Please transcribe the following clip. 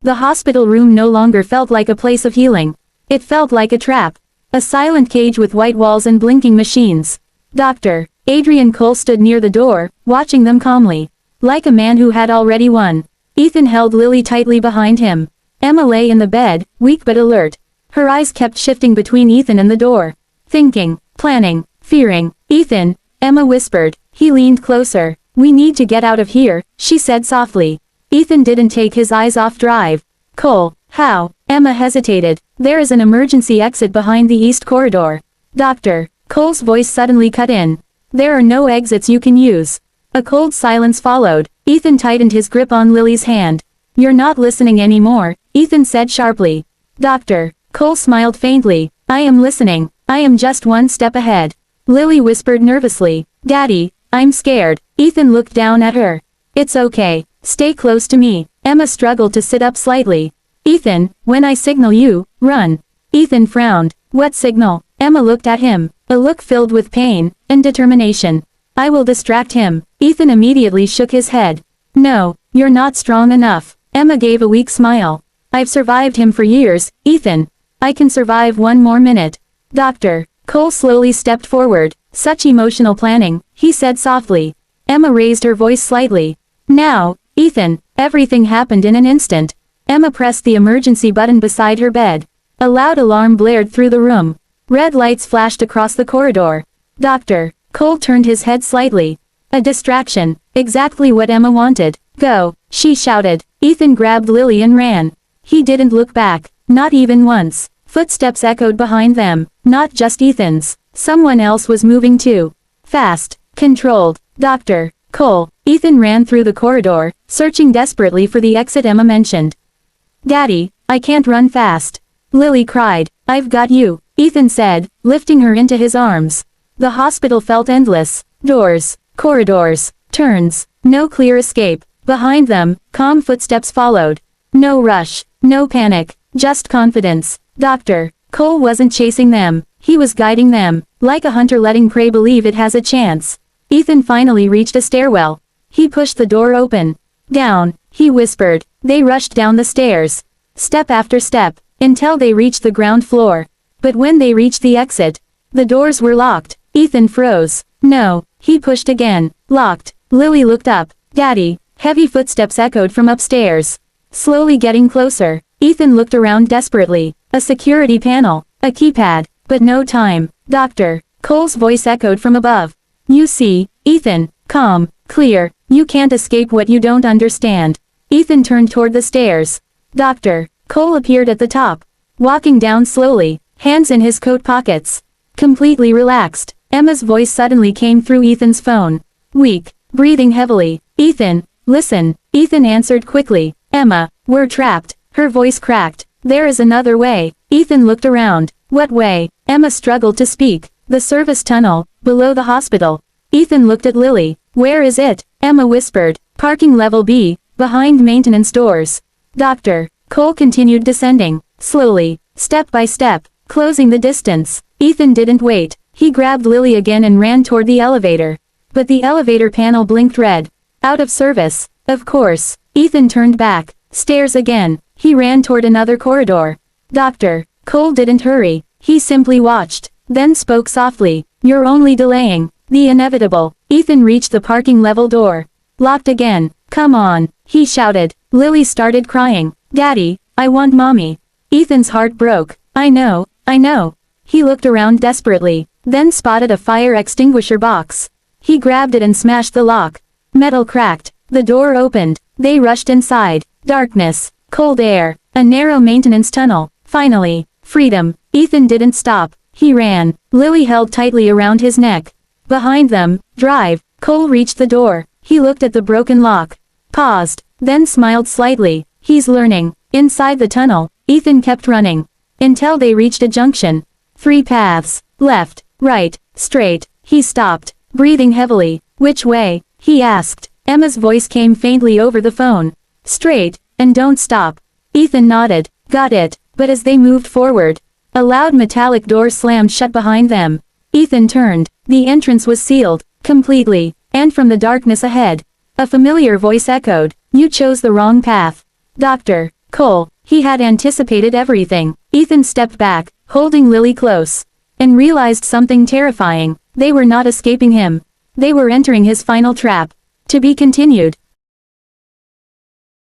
The hospital room no longer felt like a place of healing. It felt like a trap. A silent cage with white walls and blinking machines. Dr. Adrian Cole stood near the door, watching them calmly. Like a man who had already won. Ethan held Lily tightly behind him. Emma lay in the bed, weak but alert. Her eyes kept shifting between Ethan and the door. Thinking, planning, fearing. Ethan, Emma whispered. He leaned closer. We need to get out of here, she said softly. Ethan didn't take his eyes off drive. Cole, how? Emma hesitated. There is an emergency exit behind the east corridor. Doctor. Cole's voice suddenly cut in. There are no exits you can use. A cold silence followed. Ethan tightened his grip on Lily's hand. You're not listening anymore, Ethan said sharply. Doctor. Cole smiled faintly. I am listening. I am just one step ahead. Lily whispered nervously. Daddy, I'm scared. Ethan looked down at her. It's okay. Stay close to me. Emma struggled to sit up slightly. Ethan, when I signal you, run. Ethan frowned. What signal? Emma looked at him, a look filled with pain and determination. I will distract him. Ethan immediately shook his head. No, you're not strong enough. Emma gave a weak smile. I've survived him for years, Ethan. I can survive one more minute. Doctor. Cole slowly stepped forward. Such emotional planning, he said softly. Emma raised her voice slightly. Now, Ethan. Everything happened in an instant. Emma pressed the emergency button beside her bed. A loud alarm blared through the room. Red lights flashed across the corridor. Doctor. Cole turned his head slightly. A distraction. Exactly what Emma wanted. Go, she shouted. Ethan grabbed Lily and ran. He didn't look back. Not even once. Footsteps echoed behind them. Not just Ethan's. Someone else was moving too. Fast. Controlled. Doctor. Cole. Ethan ran through the corridor, searching desperately for the exit Emma mentioned. Daddy, I can't run fast. Lily cried. I've got you, Ethan said, lifting her into his arms. The hospital felt endless. Doors, corridors, turns, no clear escape. Behind them, calm footsteps followed. No rush, no panic, just confidence. Doctor. Cole wasn't chasing them. He was guiding them, like a hunter letting prey believe it has a chance. Ethan finally reached a stairwell. He pushed the door open. Down, he whispered. They rushed down the stairs. Step after step, until they reached the ground floor. But when they reached the exit, the doors were locked. Ethan froze. No, he pushed again. Locked. Lily looked up. Daddy. Heavy footsteps echoed from upstairs. Slowly getting closer. Ethan looked around desperately. A security panel. A keypad. But no time. Doctor. Cole's voice echoed from above. You see, Ethan. Calm. Clear. You can't escape what you don't understand. Ethan turned toward the stairs. Doctor. Cole appeared at the top. Walking down slowly. Hands in his coat pockets. Completely relaxed. Emma's voice suddenly came through Ethan's phone. Weak. Breathing heavily. Ethan. Listen. Ethan answered quickly. Emma. We're trapped. Her voice cracked. There is another way. Ethan looked around. What way? Emma struggled to speak. The service tunnel, below the hospital. Ethan looked at Lily. Where is it? Emma whispered. Parking level B, behind maintenance doors. Doctor. Cole continued descending. Slowly. Step by step. Closing the distance. Ethan didn't wait. He grabbed Lily again and ran toward the elevator. But the elevator panel blinked red. Out of service. Of course. Ethan turned back. Stairs again. He ran toward another corridor. Doctor. Cole didn't hurry. He simply watched. Then spoke softly. You're only delaying the inevitable. Ethan reached the parking level door. Locked again. Come on, he shouted. Lily started crying. Daddy, I want mommy. Ethan's heart broke. I know. He looked around desperately, then spotted a fire extinguisher box. He grabbed it and smashed the lock. Metal cracked. The door opened. They rushed inside. Darkness. Cold air. A narrow maintenance tunnel. Finally. Freedom. Ethan didn't stop. He ran. Lily held tightly around his neck. Behind them. Drive. Cole reached the door. He looked at the broken lock. Paused. Then smiled slightly. He's learning. Inside the tunnel, Ethan kept running. Until they reached a junction. 3 paths. Left. Right. Straight. He stopped. Breathing heavily. Which way? He asked. Emma's voice came faintly over the phone. Straight. And don't stop. Ethan nodded. Got it. But as they moved forward, a loud metallic door slammed shut behind them. Ethan turned. The entrance was sealed. Completely. And from the darkness ahead, a familiar voice echoed. You chose the wrong path. Doctor. Cole, he had anticipated everything. Ethan stepped back, holding Lily close, and realized something terrifying. They were not escaping him. They were entering his final trap. To be continued.